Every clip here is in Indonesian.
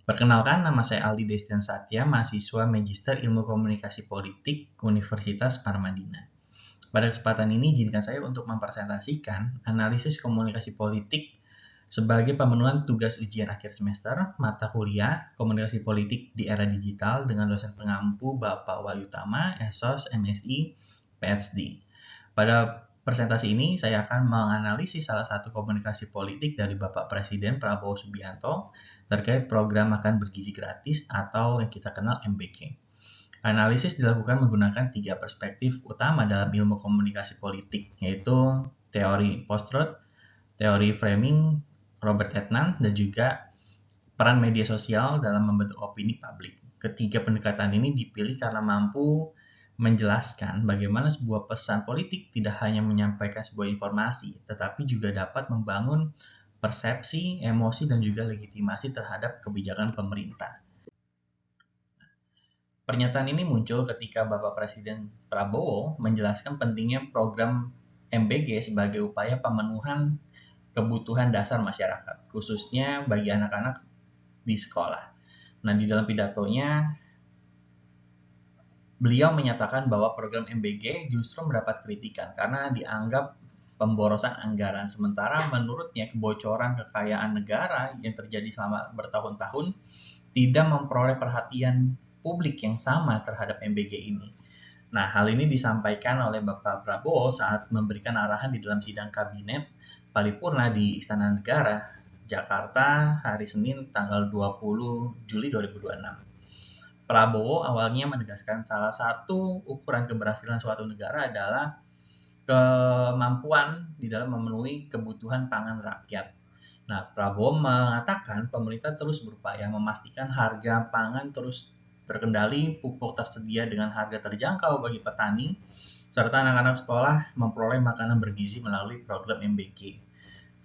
Perkenalkan, nama saya Aldi Destian Satya, mahasiswa Magister Ilmu Komunikasi Politik Universitas Parmadina. Pada kesempatan ini, izinkan saya untuk mempresentasikan analisis komunikasi politik sebagai pemenuhan tugas ujian akhir semester mata kuliah Komunikasi Politik di Era Digital dengan dosen pengampu Bapak Wahyutama, SOS, MSI, PhD. Pada presentasi ini, saya akan menganalisis salah satu komunikasi politik dari Bapak Presiden Prabowo Subianto terkait program makan bergizi gratis atau yang kita kenal MBG. Analisis dilakukan menggunakan 3 perspektif utama dalam ilmu komunikasi politik, yaitu teori post-truth, teori framing Robert Etnan, dan juga peran media sosial dalam membentuk opini publik. Ketiga pendekatan ini dipilih karena mampu menjelaskan bagaimana sebuah pesan politik tidak hanya menyampaikan sebuah informasi, tetapi juga dapat membangun persepsi, emosi, dan juga legitimasi terhadap kebijakan pemerintah. Pernyataan ini muncul ketika Bapak Presiden Prabowo menjelaskan pentingnya program MBG sebagai upaya pemenuhan kebutuhan dasar masyarakat, khususnya bagi anak-anak di sekolah. Nah, di dalam pidatonya, beliau menyatakan bahwa program MBG justru mendapat kritikan karena dianggap pemborosan anggaran. Sementara menurutnya kebocoran kekayaan negara yang terjadi selama bertahun-tahun tidak memperoleh perhatian publik yang sama terhadap MBG ini. Nah, hal ini disampaikan oleh Bapak Prabowo saat memberikan arahan di dalam sidang kabinet paripurna di Istana Negara, Jakarta, hari Senin tanggal 20 Juli 2026. Prabowo awalnya menegaskan salah satu ukuran keberhasilan suatu negara adalah kemampuan di dalam memenuhi kebutuhan pangan rakyat. Nah, Prabowo mengatakan pemerintah terus berupaya memastikan harga pangan terus terkendali, pupuk tersedia dengan harga terjangkau bagi petani, serta anak-anak sekolah memperoleh makanan bergizi melalui program MBG.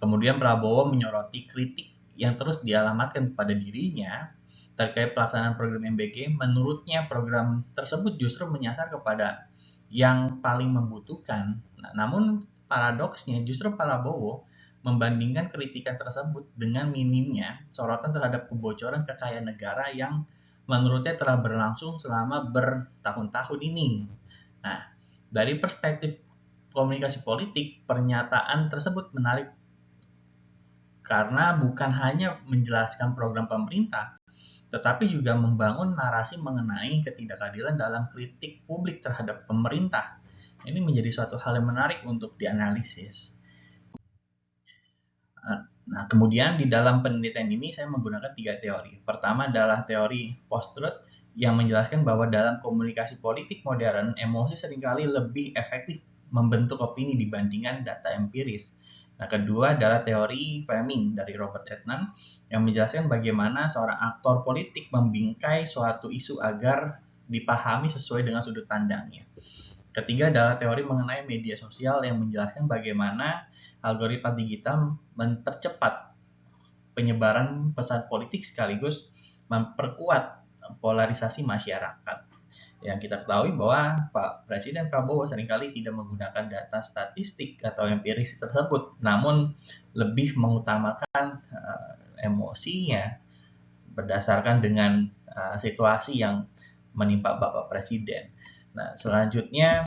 Kemudian Prabowo menyoroti kritik yang terus dialamatkan kepada dirinya terkait pelaksanaan program MBG. Menurutnya program tersebut justru menyasar kepada yang paling membutuhkan. Nah, namun paradoksnya justru Prabowo membandingkan kritikan tersebut dengan minimnya sorotan terhadap kebocoran kekayaan negara yang menurutnya telah berlangsung selama bertahun-tahun ini. Nah, dari perspektif komunikasi politik, pernyataan tersebut menarik karena bukan hanya menjelaskan program pemerintah, tetapi juga membangun narasi mengenai ketidakadilan dalam kritik publik terhadap pemerintah. Ini menjadi suatu hal yang menarik untuk dianalisis. Nah, kemudian di dalam penelitian ini saya menggunakan 3 teori. Pertama adalah teori post-truth yang menjelaskan bahwa dalam komunikasi politik modern, emosi seringkali lebih efektif membentuk opini dibandingkan data empiris. Nah, kedua adalah teori framing dari Robert Etnan yang menjelaskan bagaimana seorang aktor politik membingkai suatu isu agar dipahami sesuai dengan sudut pandangnya. Ketiga adalah teori mengenai media sosial yang menjelaskan bagaimana algoritma digital mempercepat penyebaran pesan politik sekaligus memperkuat polarisasi masyarakat. Yang kita ketahui bahwa Pak Presiden Prabowo seringkali tidak menggunakan data statistik atau empiris tersebut, namun lebih mengutamakan emosinya berdasarkan dengan situasi yang menimpa Bapak Presiden. Nah, selanjutnya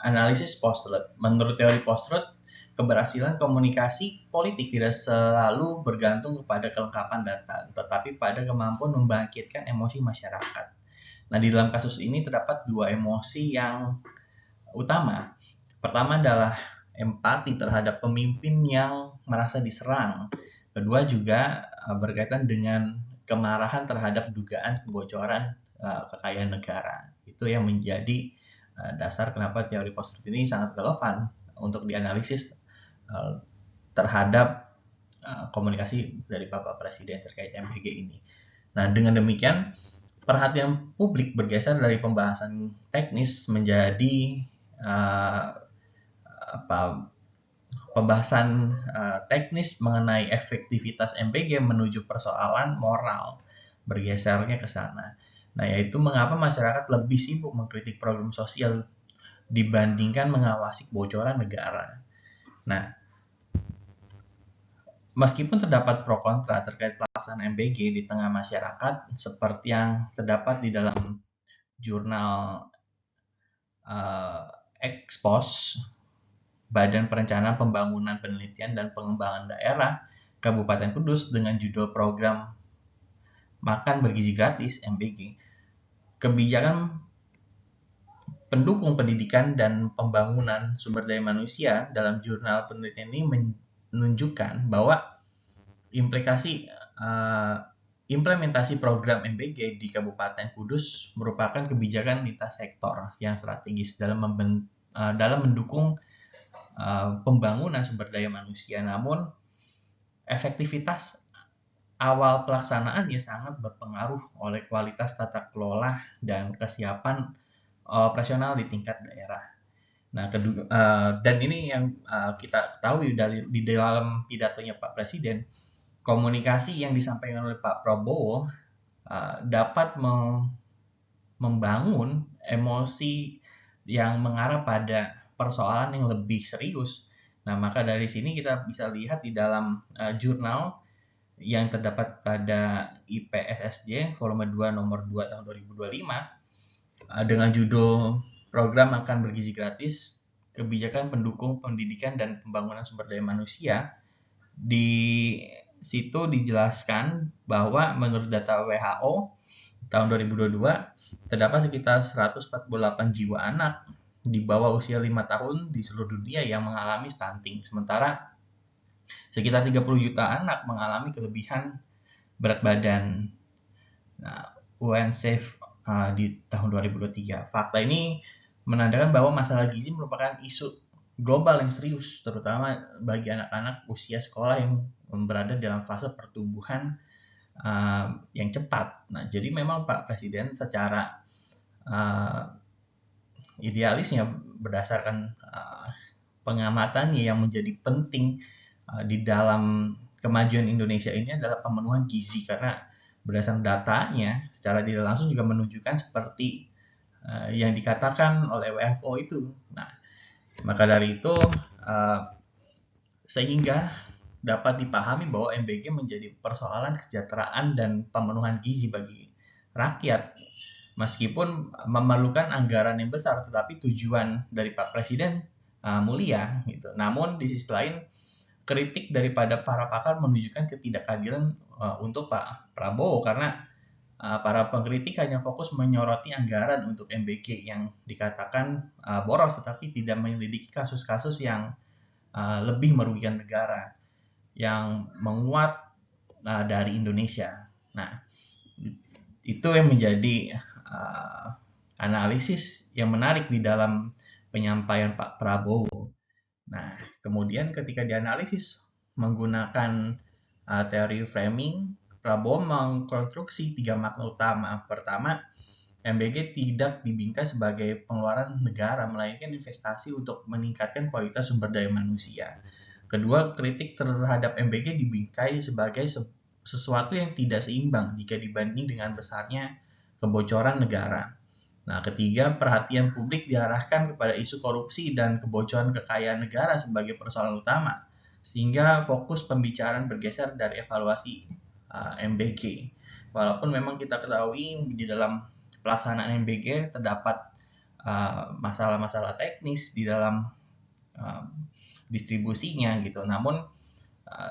analisis post-truth. Menurut teori post-truth, keberhasilan komunikasi politik tidak selalu bergantung kepada kelengkapan data, tetapi pada kemampuan membangkitkan emosi masyarakat. Nah, di dalam kasus ini terdapat 2 emosi yang utama. Pertama adalah empati terhadap pemimpin yang merasa diserang. Kedua juga berkaitan dengan kemarahan terhadap dugaan kebocoran kekayaan negara. Itu yang menjadi dasar kenapa teori post-truth ini sangat relevan untuk dianalisis terhadap komunikasi dari Bapak Presiden terkait MBG ini. Nah, dengan demikian perhatian publik bergeser dari pembahasan teknis menjadi pembahasan teknis mengenai efektivitas MBG menuju persoalan moral, bergesernya ke sana. Nah, yaitu mengapa masyarakat lebih sibuk mengkritik program sosial dibandingkan mengawasi kebocoran negara. Nah, Meskipun terdapat pro kontra terkait pelaksanaan MBG di tengah masyarakat, seperti yang terdapat di dalam jurnal Expos, Badan Perencanaan Pembangunan Penelitian dan Pengembangan Daerah Kabupaten Kudus dengan judul program Makan Bergizi Gratis (MBG). Kebijakan pendukung pendidikan dan pembangunan sumber daya manusia dalam jurnal penelitian ini menunjukkan bahwa implementasi program MBG di Kabupaten Kudus merupakan kebijakan lintas sektor yang strategis dalam mendukung pembangunan sumber daya manusia. Namun, efektivitas awal pelaksanaannya sangat berpengaruh oleh kualitas tata kelola dan kesiapan operasional di tingkat daerah. Nah, dan ini yang kita tahu di dalam pidatonya Pak Presiden, komunikasi yang disampaikan oleh Pak Prabowo dapat membangun emosi yang mengarah pada persoalan yang lebih serius. Nah, maka dari sini kita bisa lihat di dalam jurnal yang terdapat pada IPSSJ volume 2 nomor 2 tahun 2025 dengan judul Program Makan Bergizi Gratis, Kebijakan Pendukung Pendidikan dan Pembangunan Sumber Daya Manusia. Di situ dijelaskan bahwa menurut data WHO tahun 2022 terdapat sekitar 148 jiwa anak di bawah usia 5 tahun di seluruh dunia yang mengalami stunting. Sementara sekitar 30 juta anak mengalami kelebihan berat badan. Nah, UNICEF di tahun 2023. Fakta ini menandakan bahwa masalah gizi merupakan isu global yang serius, terutama bagi anak-anak usia sekolah yang berada dalam fase pertumbuhan yang cepat. Nah, jadi memang Pak Presiden secara idealisnya berdasarkan pengamatannya yang menjadi penting di dalam kemajuan Indonesia ini adalah pemenuhan gizi, karena berdasarkan datanya secara tidak langsung juga menunjukkan seperti yang dikatakan oleh WHO itu. Nah, maka dari itu sehingga dapat dipahami bahwa MBG menjadi persoalan kesejahteraan dan pemenuhan gizi bagi rakyat. Meskipun memerlukan anggaran yang besar, tetapi tujuan dari Pak Presiden mulia gitu. Namun di sisi lain, kritik daripada para pakar menunjukkan ketidakadilan untuk Pak Prabowo, karena para pengkritik hanya fokus menyoroti anggaran untuk MBG yang dikatakan boros, tetapi tidak menyelidiki kasus-kasus yang lebih merugikan negara yang menguat dari Indonesia. Nah, itu yang menjadi analisis yang menarik di dalam penyampaian Pak Prabowo. Nah, kemudian ketika dianalisis menggunakan teori framing, Prabowo mengkonstruksi 3 makna utama. Pertama, MBG tidak dibingkai sebagai pengeluaran negara, melainkan investasi untuk meningkatkan kualitas sumber daya manusia. Kedua, kritik terhadap MBG dibingkai sebagai sesuatu yang tidak seimbang jika dibanding dengan besarnya kebocoran negara. Nah, ketiga, perhatian publik diarahkan kepada isu korupsi dan kebocoran kekayaan negara sebagai persoalan utama, sehingga fokus pembicaraan bergeser dari evaluasi MBG. Walaupun memang kita ketahui di dalam pelaksanaan MBG terdapat masalah-masalah teknis di dalam distribusinya gitu. Namun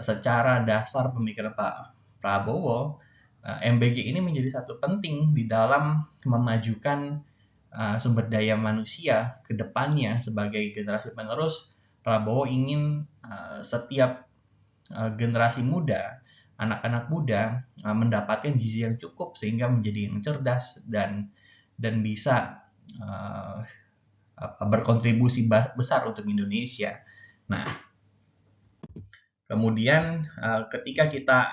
secara dasar pemikiran Pak Prabowo, MBG ini menjadi satu penting di dalam memajukan sumber daya manusia ke depannya. Sebagai generasi penerus, Prabowo ingin setiap generasi muda, anak-anak muda mendapatkan gizi yang cukup sehingga menjadi yang cerdas dan bisa berkontribusi besar untuk Indonesia. Nah, kemudian ketika kita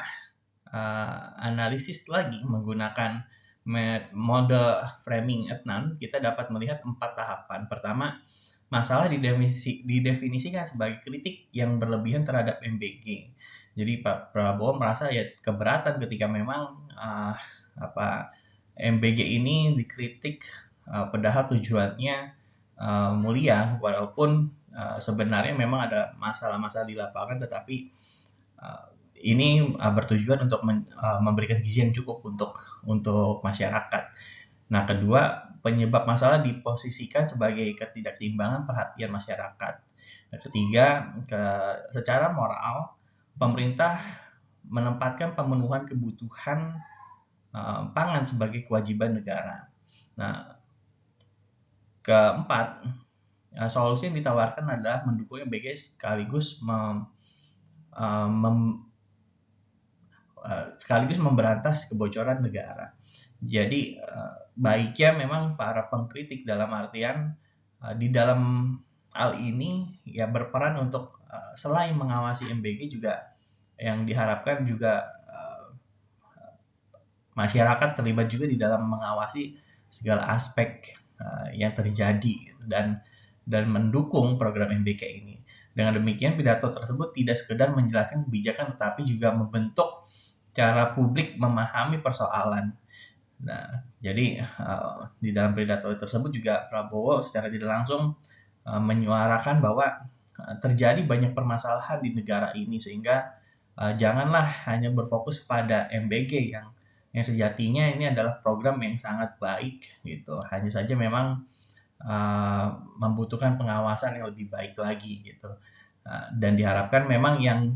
analisis lagi menggunakan mode framing Adnan, kita dapat melihat 4 tahapan. Pertama, masalah didefinisikan sebagai kritik yang berlebihan terhadap MBG. Jadi Pak Prabowo merasa ya keberatan ketika memang MBG ini dikritik padahal tujuannya mulia, walaupun sebenarnya memang ada masalah-masalah di lapangan, tetapi ini bertujuan untuk memberikan gizi yang cukup untuk masyarakat. Nah, kedua, penyebab masalah diposisikan sebagai ketidakseimbangan perhatian masyarakat. Nah, ketiga, secara moral, pemerintah menempatkan pemenuhan kebutuhan pangan sebagai kewajiban negara. Nah, keempat, solusi yang ditawarkan adalah mendukung MBG sekaligus sekaligus memberantas kebocoran negara. Jadi baiknya memang para pengkritik dalam artian di dalam hal ini ya berperan untuk selain mengawasi MBG juga yang diharapkan juga masyarakat terlibat juga di dalam mengawasi segala aspek yang terjadi dan mendukung program MBK ini. Dengan demikian pidato tersebut tidak sekedar menjelaskan kebijakan tetapi juga membentuk cara publik memahami persoalan. Nah, jadi di dalam pidato tersebut juga Prabowo secara tidak langsung menyuarakan bahwa terjadi banyak permasalahan di negara ini sehingga janganlah hanya berfokus pada MBG yang sejatinya ini adalah program yang sangat baik gitu. Hanya saja memang membutuhkan pengawasan yang lebih baik lagi gitu. Dan diharapkan memang yang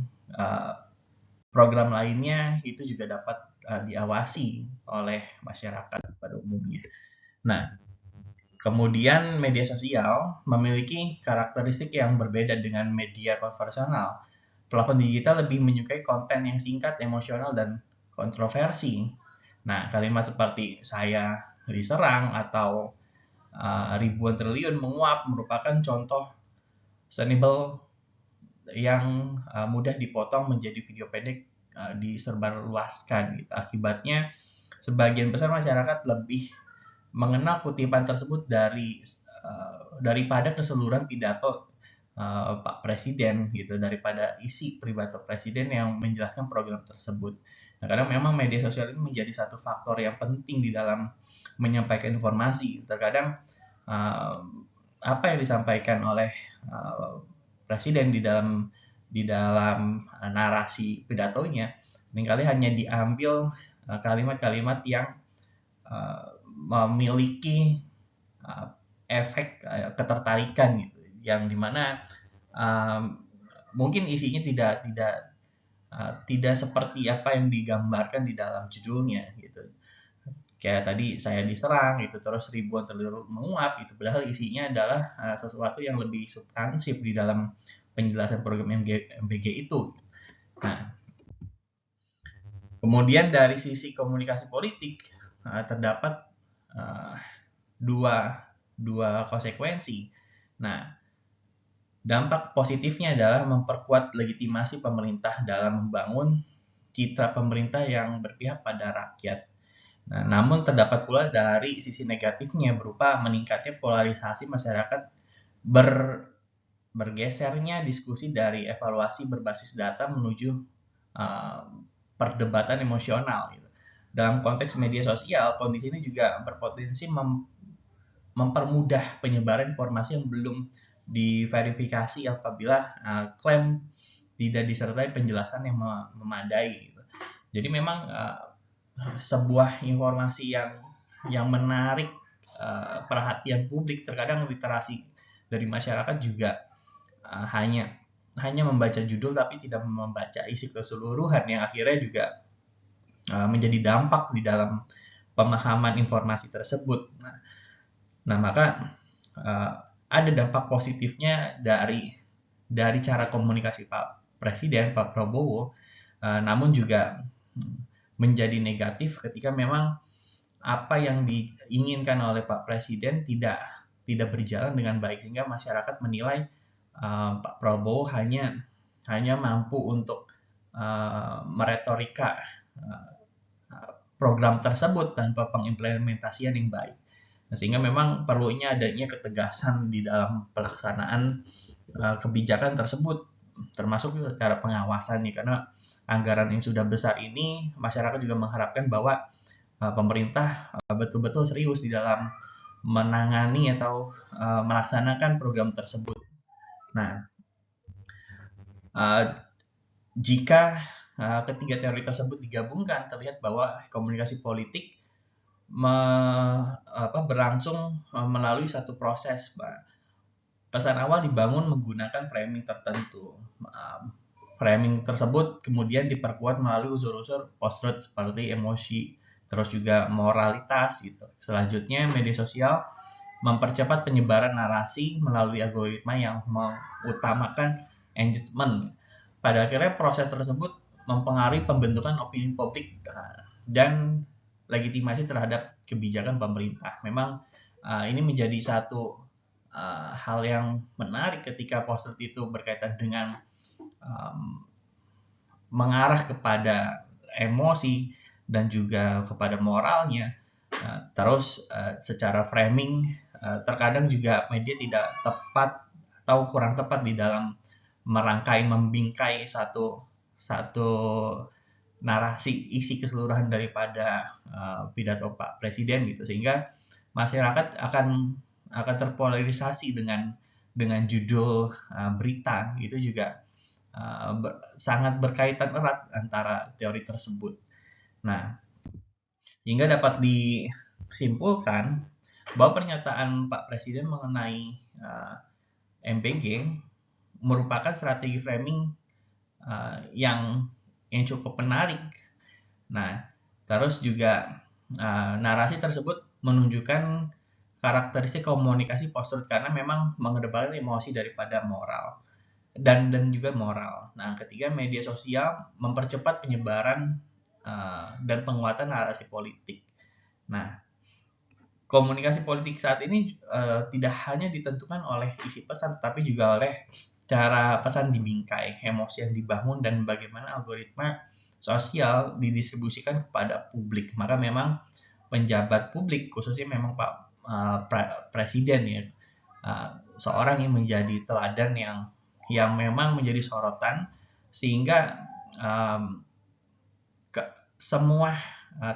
program lainnya itu juga dapat diawasi oleh masyarakat pada umumnya. Nah, kemudian media sosial memiliki karakteristik yang berbeda dengan media konvensional. Platform digital lebih menyukai konten yang singkat, emosional, dan kontroversi. Nah, kalimat seperti saya diserang atau ribuan triliun menguap merupakan contoh sustainable yang mudah dipotong menjadi video pendek disebarluaskan. Gitu. Akibatnya, sebagian besar masyarakat lebih mengenal kutipan tersebut daripada keseluruhan pidato Pak Presiden gitu, daripada isi pidato Presiden yang menjelaskan program tersebut. Nah, kadang memang media sosial ini menjadi satu faktor yang penting di dalam menyampaikan informasi. Terkadang apa yang disampaikan oleh Presiden di dalam narasi pidatonya seringkali hanya diambil kalimat-kalimat yang memiliki efek ketertarikan gitu, yang dimana mungkin isinya tidak seperti apa yang digambarkan di dalam judulnya gitu. Kayak tadi saya diserang gitu, terus ribuan triliun menguap gitu, padahal isinya adalah sesuatu yang lebih substansif di dalam penjelasan program MBG itu. Nah, kemudian dari sisi komunikasi politik terdapat dua konsekuensi. Nah, dampak positifnya adalah memperkuat legitimasi pemerintah dalam membangun citra pemerintah yang berpihak pada rakyat. Nah, namun terdapat pula dari sisi negatifnya berupa meningkatnya polarisasi masyarakat bergesernya diskusi dari evaluasi berbasis data menuju perdebatan emosional. Gitu. Dalam konteks media sosial, kondisi ini juga berpotensi mempermudah penyebaran informasi yang belum diverifikasi apabila klaim tidak disertai penjelasan yang memadai. Gitu. Jadi memang sebuah informasi yang menarik perhatian publik, terkadang literasi dari masyarakat juga hanya membaca judul tapi tidak membaca isi keseluruhan yang akhirnya juga menjadi dampak di dalam pemahaman informasi tersebut. Nah maka ada dampak positifnya dari cara komunikasi Pak Presiden, Pak Prabowo, namun juga menjadi negatif ketika memang apa yang diinginkan oleh Pak Presiden tidak berjalan dengan baik sehingga masyarakat menilai Pak Prabowo hanya mampu untuk meretorika program tersebut tanpa pengimplementasian yang baik. Nah, sehingga memang perlunya adanya ketegasan di dalam pelaksanaan kebijakan tersebut, termasuk cara pengawasan nih, karena anggaran yang sudah besar ini masyarakat juga mengharapkan bahwa pemerintah betul-betul serius di dalam menangani atau melaksanakan program tersebut. Nah, jika ketiga teori tersebut digabungkan, terlihat bahwa komunikasi politik berlangsung melalui satu proses. Pesan awal dibangun menggunakan framing tertentu. Framing tersebut kemudian diperkuat melalui unsur-unsur post-truth seperti emosi, terus juga moralitas gitu. Selanjutnya, media sosial mempercepat penyebaran narasi melalui algoritma yang mengutamakan engagement. Pada akhirnya proses tersebut mempengaruhi pembentukan opini publik dan legitimasi terhadap kebijakan pemerintah. Memang ini menjadi satu hal yang menarik ketika post-truth itu berkaitan dengan mengarah kepada emosi dan juga kepada moralnya. Terus secara framing terkadang juga media tidak tepat atau kurang tepat di dalam merangkai, membingkai satu narasi isi keseluruhan daripada pidato Pak Presiden gitu, sehingga masyarakat akan terpolarisasi dengan judul berita itu juga sangat berkaitan erat antara teori tersebut. Nah, hingga dapat disimpulkan bahwa pernyataan Pak Presiden mengenai MBG merupakan strategi framing yang cukup menarik. Nah, terus juga narasi tersebut menunjukkan karakteristik komunikasi post-truth karena memang mengedepankan emosi daripada moral dan juga moral. Nah, ketiga, media sosial mempercepat penyebaran dan penguatan narasi politik. Nah, komunikasi politik saat ini tidak hanya ditentukan oleh isi pesan, tapi juga oleh cara pesan dibingkai, emosi yang dibangun, dan bagaimana algoritma sosial didistribusikan kepada publik. Maka memang penjabat publik, khususnya memang Pak Presiden ya, seorang yang menjadi teladan yang memang menjadi sorotan, sehingga semua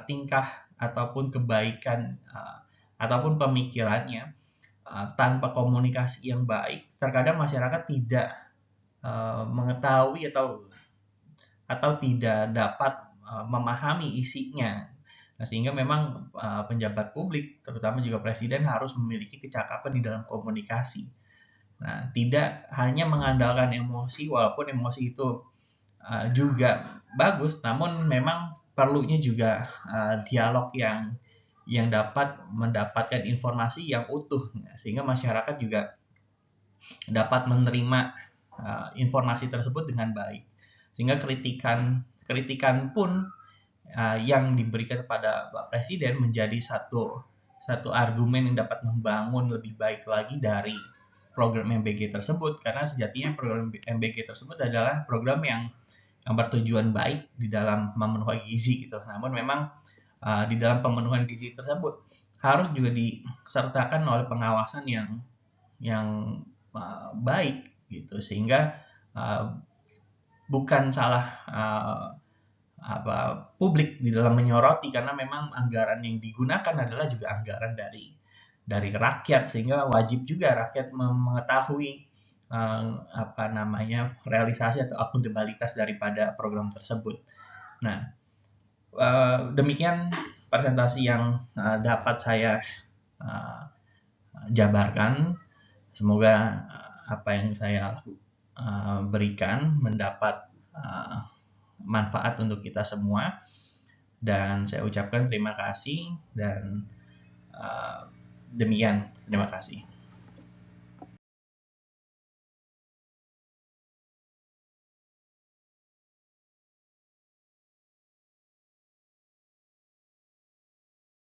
tingkah ataupun kebaikan ataupun pemikirannya tanpa komunikasi yang baik, terkadang masyarakat tidak mengetahui atau tidak dapat memahami isinya. Nah, sehingga memang penjabat publik, terutama juga presiden, harus memiliki kecakapan di dalam komunikasi. Nah, tidak hanya mengandalkan emosi, walaupun emosi itu juga bagus, namun memang perlunya juga dialog yang dapat mendapatkan informasi yang utuh, sehingga masyarakat juga dapat menerima informasi tersebut dengan baik. Sehingga kritikan pun yang diberikan kepada Pak Presiden menjadi satu argumen yang dapat membangun lebih baik lagi dari program MBG tersebut, karena sejatinya program MBG tersebut adalah program yang bertujuan baik di dalam memenuhi gizi gitu. Namun memang di dalam pemenuhan gizi tersebut harus juga disertakan oleh pengawasan yang baik gitu, sehingga bukan salah publik di dalam menyoroti, karena memang anggaran yang digunakan adalah juga anggaran dari rakyat, sehingga wajib juga rakyat mengetahui realisasi atau akuntabilitas daripada program tersebut. Nah, demikian presentasi yang dapat saya jabarkan. Semoga apa yang saya berikan mendapat manfaat untuk kita semua, dan saya ucapkan terima kasih, dan demikian, terima kasih.